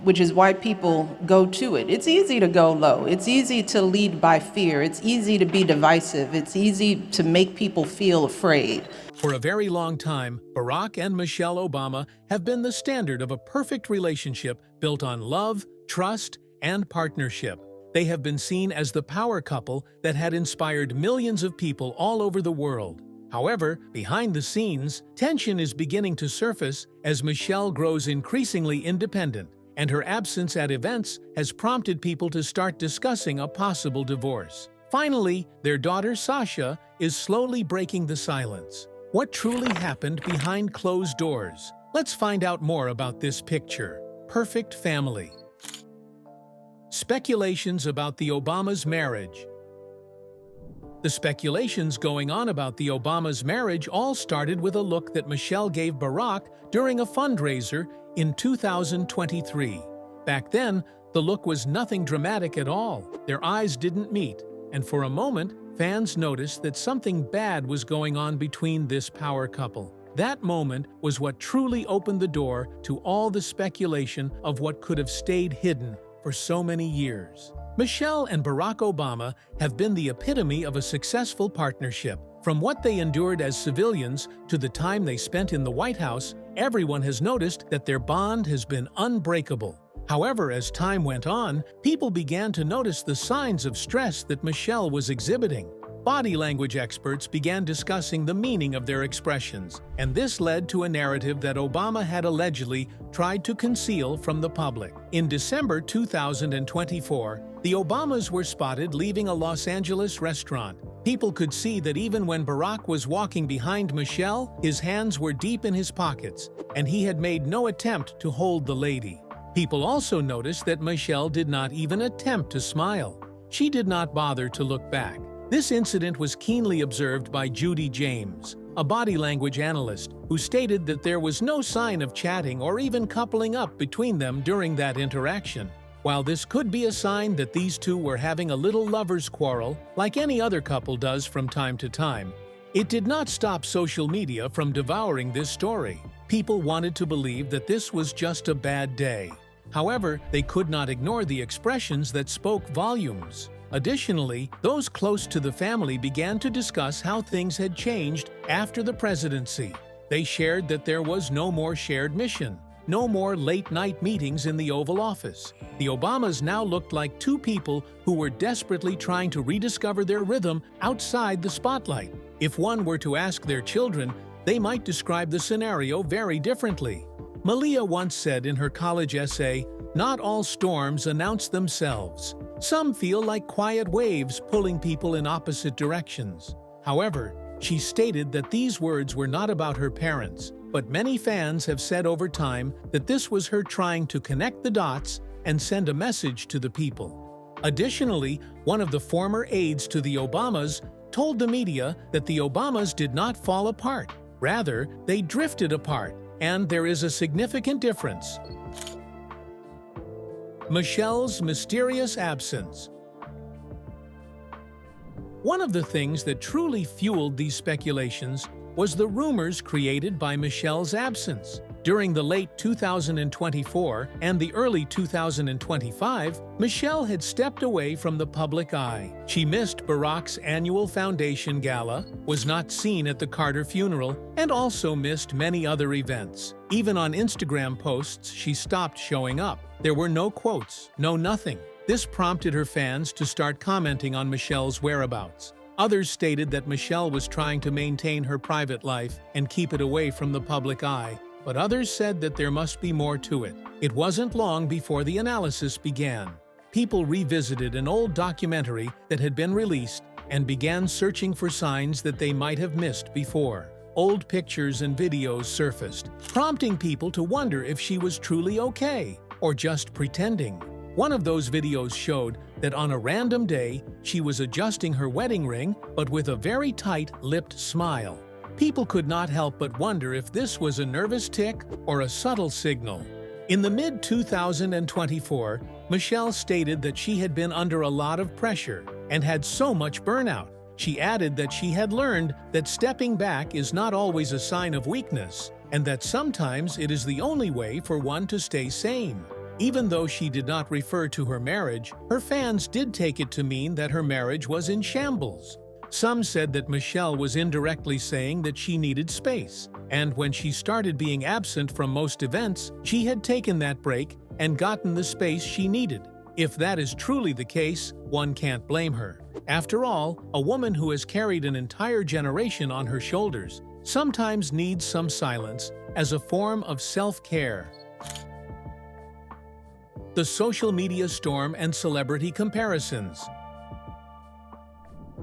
which is why people go to it. It's easy to go low. It's easy to lead by fear. It's easy to be divisive. It's easy to make people feel afraid. For a very long time, Barack and Michelle Obama have been the standard of a perfect relationship built on love, trust, and partnership. They have been seen as the power couple that had inspired millions of people all over the world. However, behind the scenes, tension is beginning to surface as Michelle grows increasingly independent, and her absence at events has prompted people to start discussing a possible divorce. Finally, their daughter Sasha is slowly breaking the silence. What truly happened behind closed doors? Let's find out more about this picture. Perfect family. Speculations about the Obamas' marriage. The speculations going on about the Obamas' marriage all started with a look that Michelle gave Barack during a fundraiser in 2023. Back then, the look was nothing dramatic at all. Their eyes didn't meet, and for a moment, fans noticed that something bad was going on between this power couple. That moment was what truly opened the door to all the speculation of what could have stayed hidden for so many years. Michelle and Barack Obama have been the epitome of a successful partnership. From what they endured as civilians to the time they spent in the White House, everyone has noticed that their bond has been unbreakable. However, as time went on, people began to notice the signs of stress that Michelle was exhibiting. Body language experts began discussing the meaning of their expressions, and this led to a narrative that Obama had allegedly tried to conceal from the public. In December 2024, the Obamas were spotted leaving a Los Angeles restaurant. People could see that even when Barack was walking behind Michelle, his hands were deep in his pockets, and he had made no attempt to hold the lady. People also noticed that Michelle did not even attempt to smile. She did not bother to look back. This incident was keenly observed by Judy James, a body language analyst, who stated that there was no sign of chatting or even coupling up between them during that interaction. While this could be a sign that these two were having a little lover's quarrel, like any other couple does from time to time, it did not stop social media from devouring this story. People wanted to believe that this was just a bad day. However, they could not ignore the expressions that spoke volumes. Additionally, those close to the family began to discuss how things had changed after the presidency. They shared that there was no more shared mission, no more late-night meetings in the Oval Office. The Obamas now looked like two people who were desperately trying to rediscover their rhythm outside the spotlight. If one were to ask their children, they might describe the scenario very differently. Malia once said in her college essay, "Not all storms announce themselves. Some feel like quiet waves pulling people in opposite directions." However, she stated that these words were not about her parents, but many fans have said over time that this was her trying to connect the dots and send a message to the people. Additionally, one of the former aides to the Obamas told the media that the Obamas did not fall apart. Rather, they drifted apart, and there is a significant difference. Michelle's mysterious absence. One of the things that truly fueled these speculations was the rumors created by Michelle's absence. During the late 2024 and the early 2025, Michelle had stepped away from the public eye. She missed Barack's annual foundation gala, was not seen at the Carter funeral, and also missed many other events. Even on Instagram posts, she stopped showing up. There were no quotes, no nothing. This prompted her fans to start commenting on Michelle's whereabouts. Others stated that Michelle was trying to maintain her private life and keep it away from the public eye, but others said that there must be more to it. It wasn't long before the analysis began. People revisited an old documentary that had been released and began searching for signs that they might have missed before. Old pictures and videos surfaced, prompting people to wonder if she was truly okay or just pretending. One of those videos showed that on a random day, she was adjusting her wedding ring, but with a very tight-lipped smile. People could not help but wonder if this was a nervous tic or a subtle signal. In the mid-2024, Michelle stated that she had been under a lot of pressure and had so much burnout. She added that she had learned that stepping back is not always a sign of weakness, and that sometimes it is the only way for one to stay sane. Even though she did not refer to her marriage, her fans did take it to mean that her marriage was in shambles. Some said that Michelle was indirectly saying that she needed space, and when she started being absent from most events, she had taken that break and gotten the space she needed. If that is truly the case, one can't blame her. After all, a woman who has carried an entire generation on her shoulders sometimes needs some silence as a form of self-care. The social media storm and celebrity comparisons.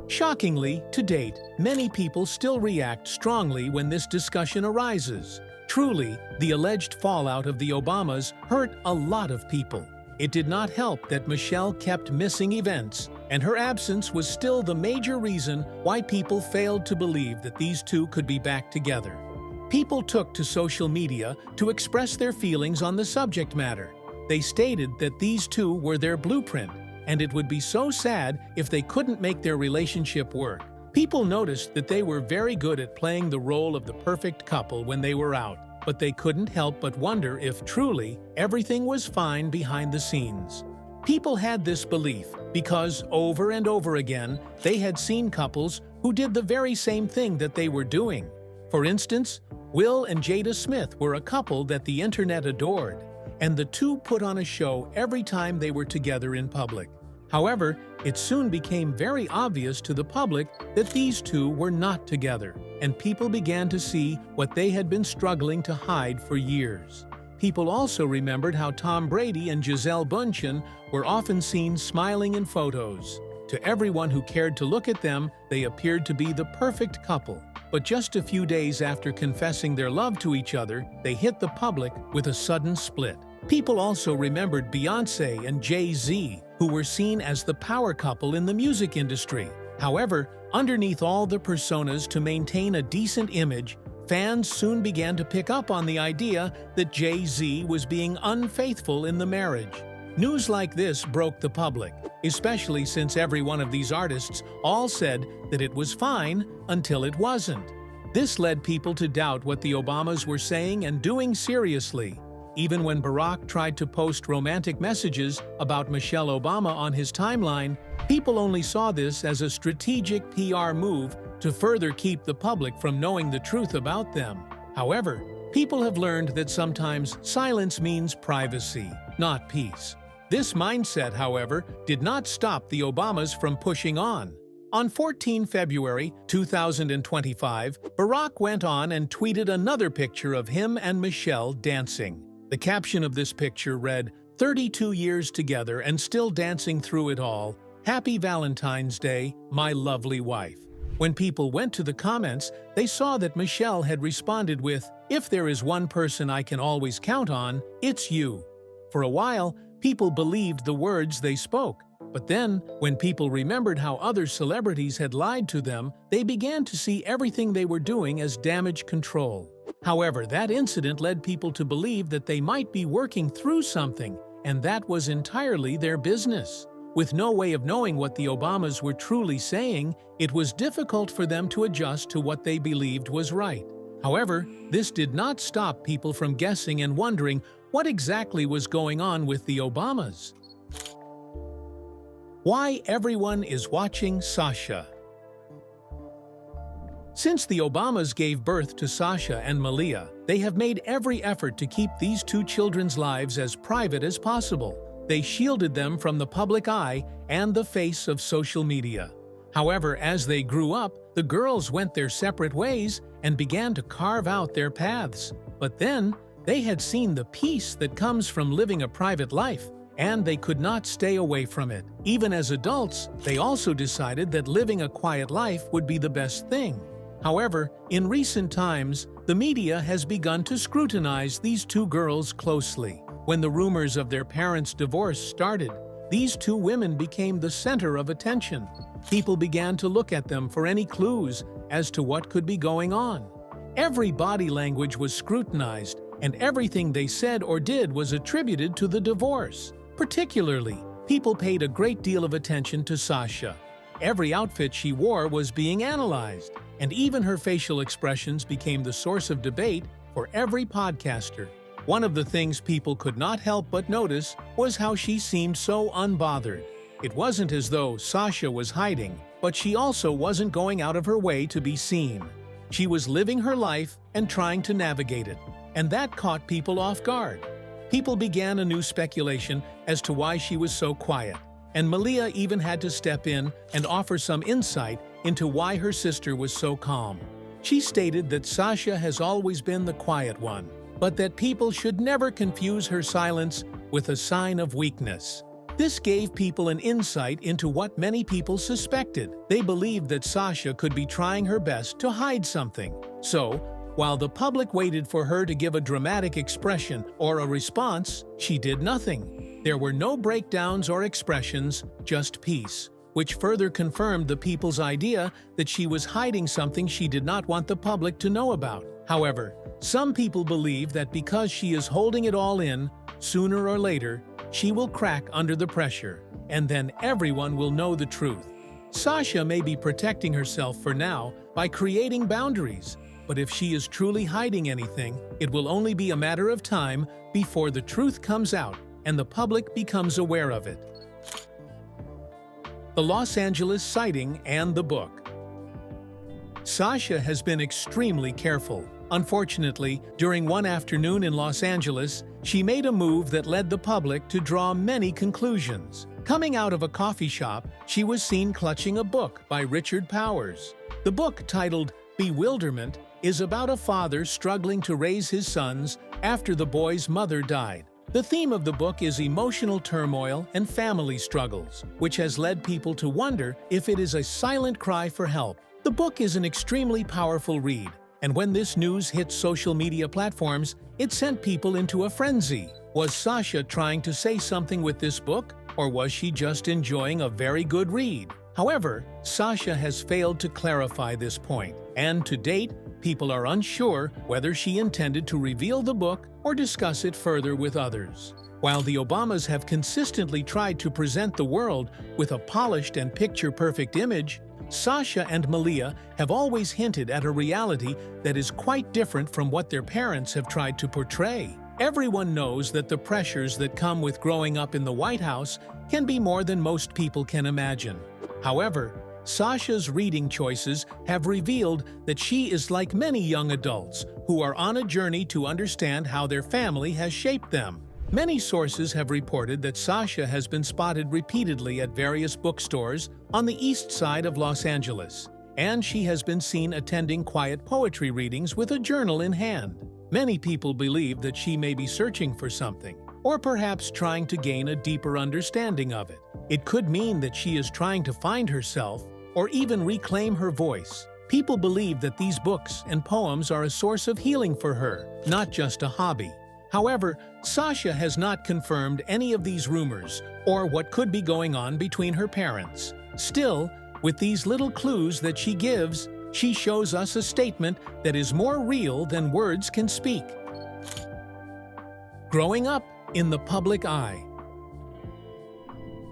Shockingly, to date, many people still react strongly when this discussion arises. Truly, the alleged fallout of the Obamas hurt a lot of people. It did not help that Michelle kept missing events, and her absence was still the major reason why people failed to believe that these two could be back together. People took to social media to express their feelings on the subject matter. They stated that these two were their blueprint, and it would be so sad if they couldn't make their relationship work. People noticed that they were very good at playing the role of the perfect couple when they were out, but they couldn't help but wonder if truly everything was fine behind the scenes. People had this belief because over and over again they had seen couples who did the very same thing that they were doing. For instance, Will and Jada Smith were a couple that the internet adored, and the two put on a show every time they were together in public. However, it soon became very obvious to the public that these two were not together, and people began to see what they had been struggling to hide for years. People also remembered how Tom Brady and Gisele Bündchen were often seen smiling in photos. To everyone who cared to look at them, they appeared to be the perfect couple. But just a few days after confessing their love to each other, they hit the public with a sudden split. People also remembered Beyoncé and Jay-Z, who were seen as the power couple in the music industry. However, underneath all the personas to maintain a decent image, fans soon began to pick up on the idea that Jay-Z was being unfaithful in the marriage. News like this broke the public, especially since every one of these artists all said that it was fine until it wasn't. This led people to doubt what the Obamas were saying and doing seriously. Even when Barack tried to post romantic messages about Michelle Obama on his timeline, people only saw this as a strategic PR move to further keep the public from knowing the truth about them. However, people have learned that sometimes silence means privacy, not peace. This mindset, however, did not stop the Obamas from pushing on. On 14 February 2025, Barack went on and tweeted another picture of him and Michelle dancing. The caption of this picture read, "32 years together and still dancing through it all. Happy Valentine's Day, my lovely wife." When people went to the comments, they saw that Michelle had responded with, "If there is one person I can always count on, it's you." For a while, people believed the words they spoke. But then, when people remembered how other celebrities had lied to them, they began to see everything they were doing as damage control. However, that incident led people to believe that they might be working through something, and that was entirely their business. With no way of knowing what the Obamas were truly saying, it was difficult for them to adjust to what they believed was right. However, this did not stop people from guessing and wondering what exactly was going on with the Obamas. Why everyone is watching Sasha. Since the Obamas gave birth to Sasha and Malia, they have made every effort to keep these two children's lives as private as possible. They shielded them from the public eye and the face of social media. However, as they grew up, the girls went their separate ways and began to carve out their paths. But then, they had seen the peace that comes from living a private life, and they could not stay away from it. Even as adults, they also decided that living a quiet life would be the best thing. However, in recent times, the media has begun to scrutinize these two girls closely. When the rumors of their parents' divorce started, these two women became the center of attention. People began to look at them for any clues as to what could be going on. Every body language was scrutinized, and everything they said or did was attributed to the divorce. Particularly, people paid a great deal of attention to Sasha. Every outfit she wore was being analyzed, and even her facial expressions became the source of debate for every podcaster. One of the things people could not help but notice was how she seemed so unbothered. It wasn't as though Sasha was hiding, but she also wasn't going out of her way to be seen. She was living her life and trying to navigate it, and that caught people off guard. People began a new speculation as to why she was so quiet, and Malia even had to step in and offer some insight into why her sister was so calm. She stated that Sasha has always been the quiet one, but that people should never confuse her silence with a sign of weakness. This gave people an insight into what many people suspected. They believed that Sasha could be trying her best to hide something. So, while the public waited for her to give a dramatic expression or a response, she did nothing. There were no breakdowns or expressions, just peace, which further confirmed the people's idea that she was hiding something she did not want the public to know about. However, some people believe that because she is holding it all in, sooner or later, she will crack under the pressure, and then everyone will know the truth. Sasha may be protecting herself for now by creating boundaries, but if she is truly hiding anything, it will only be a matter of time before the truth comes out and the public becomes aware of it. The Los Angeles sighting and the book. Sasha has been extremely careful. Unfortunately, during one afternoon in Los Angeles, she made a move that led the public to draw many conclusions. Coming out of a coffee shop, she was seen clutching a book by Richard Powers. The book, titled Bewilderment, is about a father struggling to raise his sons after the boy's mother died. The theme of the book is emotional turmoil and family struggles, which has led people to wonder if it is a silent cry for help. The book is an extremely powerful read, and when this news hit social media platforms, it sent people into a frenzy. Was Sasha trying to say something with this book, or was she just enjoying a very good read? However, Sasha has failed to clarify this point, and to date, people are unsure whether she intended to reveal the book or discuss it further with others. While the Obamas have consistently tried to present the world with a polished and picture-perfect image, Sasha and Malia have always hinted at a reality that is quite different from what their parents have tried to portray. Everyone knows that the pressures that come with growing up in the White House can be more than most people can imagine. However, Sasha's reading choices have revealed that she is like many young adults who are on a journey to understand how their family has shaped them. Many sources have reported that Sasha has been spotted repeatedly at various bookstores on the east side of Los Angeles, and she has been seen attending quiet poetry readings with a journal in hand. Many people believe that she may be searching for something, or perhaps trying to gain a deeper understanding of it. It could mean that she is trying to find herself, or even reclaim her voice. People believe that these books and poems are a source of healing for her, not just a hobby. However, Sasha has not confirmed any of these rumors or what could be going on between her parents. Still, with these little clues that she gives, she shows us a statement that is more real than words can speak. Growing up in the public eye.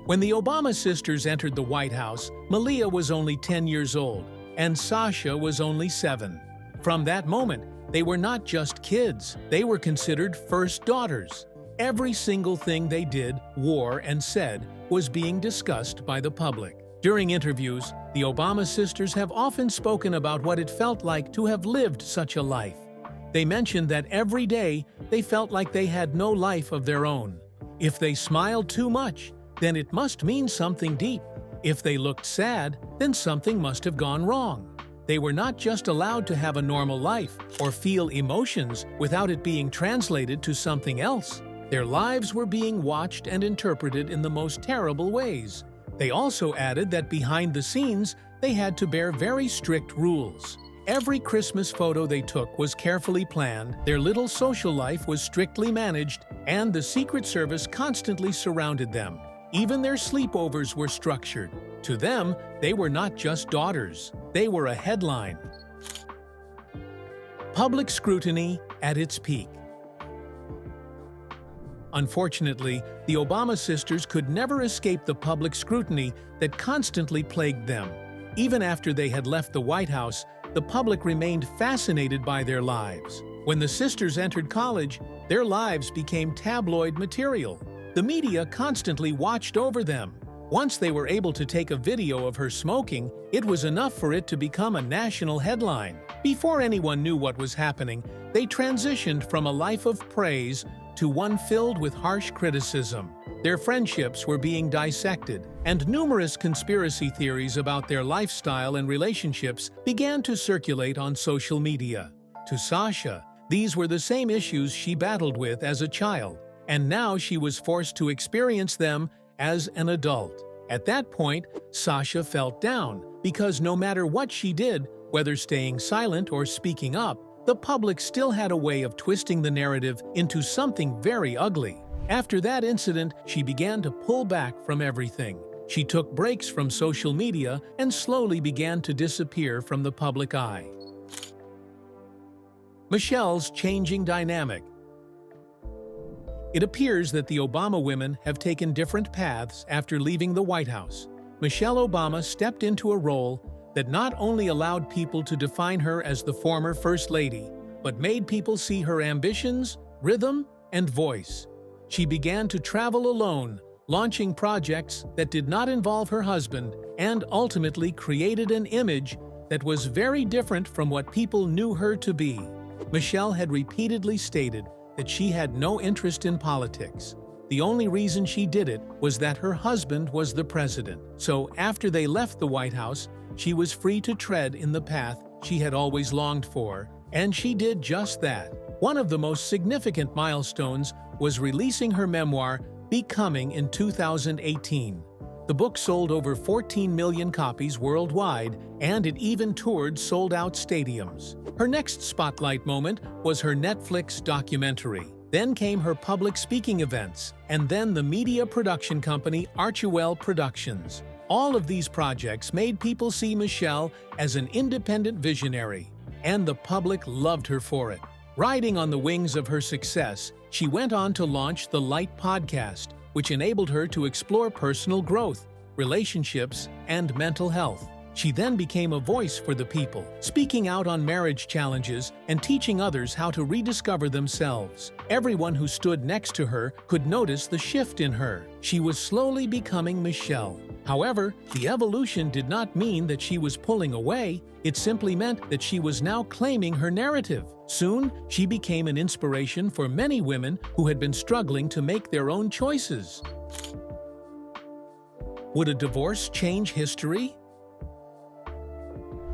When the Obama sisters entered the White House, Malia was only 10 years old, and Sasha was only 7. From that moment, they were not just kids, they were considered first daughters. Every single thing they did, wore, and said was being discussed by the public. During interviews, the Obama sisters have often spoken about what it felt like to have lived such a life. They mentioned that every day they felt like they had no life of their own. If they smiled too much, then it must mean something deep. If they looked sad, then something must have gone wrong. They were not just allowed to have a normal life or feel emotions without it being translated to something else. Their lives were being watched and interpreted in the most terrible ways. They also added that behind the scenes, they had to bear very strict rules. Every Christmas photo they took was carefully planned, their little social life was strictly managed, and the Secret Service constantly surrounded them. Even their sleepovers were structured. To them, they were not just daughters, they were a headline. Public scrutiny at its peak. Unfortunately, the Obama sisters could never escape the public scrutiny that constantly plagued them. Even after they had left the White House, the public remained fascinated by their lives. When the sisters entered college, their lives became tabloid material. The media constantly watched over them. Once they were able to take a video of her smoking, it was enough for it to become a national headline. Before anyone knew what was happening, they transitioned from a life of praise to one filled with harsh criticism. Their friendships were being dissected, and numerous conspiracy theories about their lifestyle and relationships began to circulate on social media. To Sasha, these were the same issues she battled with as a child, and now she was forced to experience them as an adult. At that point, Sasha felt down, because no matter what she did, whether staying silent or speaking up, the public still had a way of twisting the narrative into something very ugly. After that incident, she began to pull back from everything. She took breaks from social media and slowly began to disappear from the public eye. Michelle's changing dynamic. It appears that the Obama women have taken different paths after leaving the White House. Michelle Obama stepped into a role that not only allowed people to define her as the former First Lady, but made people see her ambitions, rhythm, and voice. She began to travel alone, launching projects that did not involve her husband, and ultimately created an image that was very different from what people knew her to be. Michelle had repeatedly stated that she had no interest in politics. The only reason she did it was that her husband was the president. So after they left the White House, she was free to tread in the path she had always longed for, and she did just that. One of the most significant milestones was releasing her memoir, Becoming, in 2018. The book sold over 14 million copies worldwide, and it even toured sold-out stadiums. Her next spotlight moment was her Netflix documentary. Then came her public speaking events, and then the media production company Archewell Productions. All of these projects made people see Michelle as an independent visionary, and the public loved her for it. Riding on the wings of her success, she went on to launch the Light podcast, which enabled her to explore personal growth, relationships, and mental health. She then became a voice for the people, speaking out on marriage challenges and teaching others how to rediscover themselves. Everyone who stood next to her could notice the shift in her. She was slowly becoming Michelle. However, the evolution did not mean that she was pulling away. It simply meant that she was now claiming her narrative. Soon, she became an inspiration for many women who had been struggling to make their own choices. Would a divorce change history?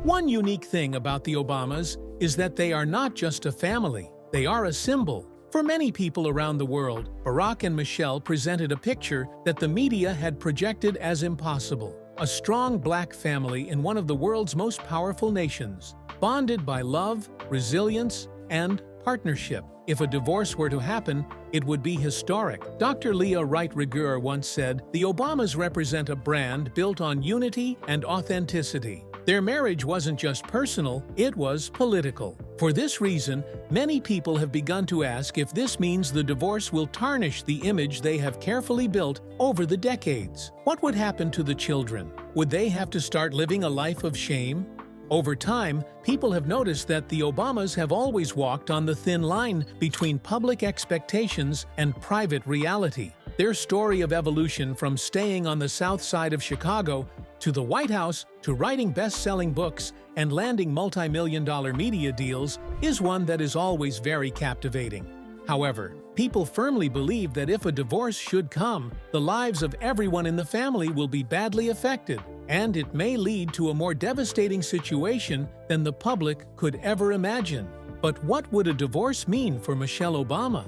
One unique thing about the Obamas is that they are not just a family, they are a symbol. For many people around the world, Barack and Michelle presented a picture that the media had projected as impossible. A strong black family in one of the world's most powerful nations, bonded by love, resilience, and partnership. If a divorce were to happen, it would be historic. Dr. Leah Wright Rigueur once said, "The Obamas represent a brand built on unity and authenticity." Their marriage wasn't just personal, it was political. For this reason, many people have begun to ask if this means the divorce will tarnish the image they have carefully built over the decades. What would happen to the children? Would they have to start living a life of shame? Over time, people have noticed that the Obamas have always walked on the thin line between public expectations and private reality. Their story of evolution from staying on the south side of Chicago to the White House to writing best-selling books and landing multi-million-dollar media deals is one that is always very captivating. However, people firmly believe that if a divorce should come, the lives of everyone in the family will be badly affected, and it may lead to a more devastating situation than the public could ever imagine. But what would a divorce mean for Michelle Obama?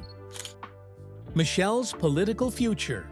Michelle's political future.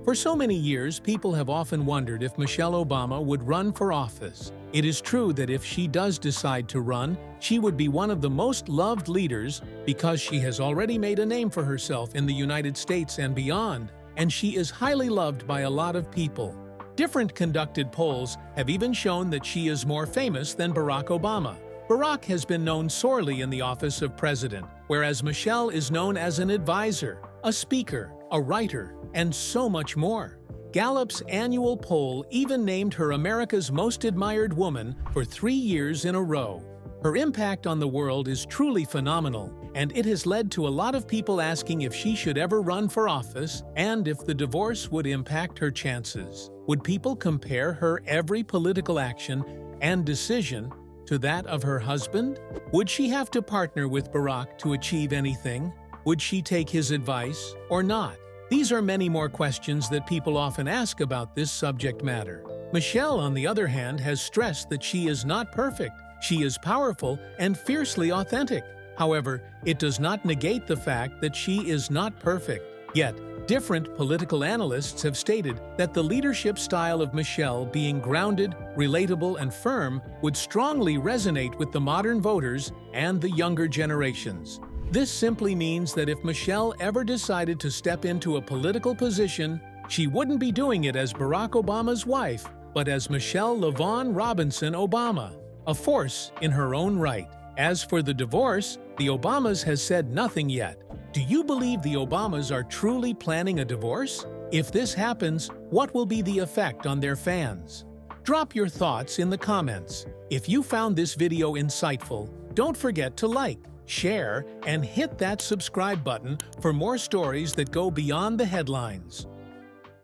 For so many years, people have often wondered if Michelle Obama would run for office. It is true that if she does decide to run, she would be one of the most loved leaders because she has already made a name for herself in the United States and beyond, and she is highly loved by a lot of people. Different conducted polls have even shown that she is more famous than Barack Obama. Barack has been known sorely in the office of president, whereas Michelle is known as an advisor, a speaker, a writer, and so much more. Gallup's annual poll even named her America's Most Admired Woman for 3 years in a row. Her impact on the world is truly phenomenal, and it has led to a lot of people asking if she should ever run for office and if the divorce would impact her chances. Would people compare her every political action and decision to that of her husband? Would she have to partner with Barack to achieve anything? Would she take his advice or not? These are many more questions that people often ask about this subject matter. Michelle, on the other hand, has stressed that she is not perfect. She is powerful and fiercely authentic. However, it does not negate the fact that she is not perfect. Yet, different political analysts have stated that the leadership style of Michelle, being grounded, relatable, and firm, would strongly resonate with the modern voters and the younger generations. This simply means that if Michelle ever decided to step into a political position, she wouldn't be doing it as Barack Obama's wife, but as Michelle LaVaughn Robinson Obama, a force in her own right. As for the divorce, the Obamas has said nothing yet. Do you believe the Obamas are truly planning a divorce? If this happens, what will be the effect on their fans? Drop your thoughts in the comments. If you found this video insightful, don't forget to like, share, and hit that subscribe button for more stories that go beyond the headlines.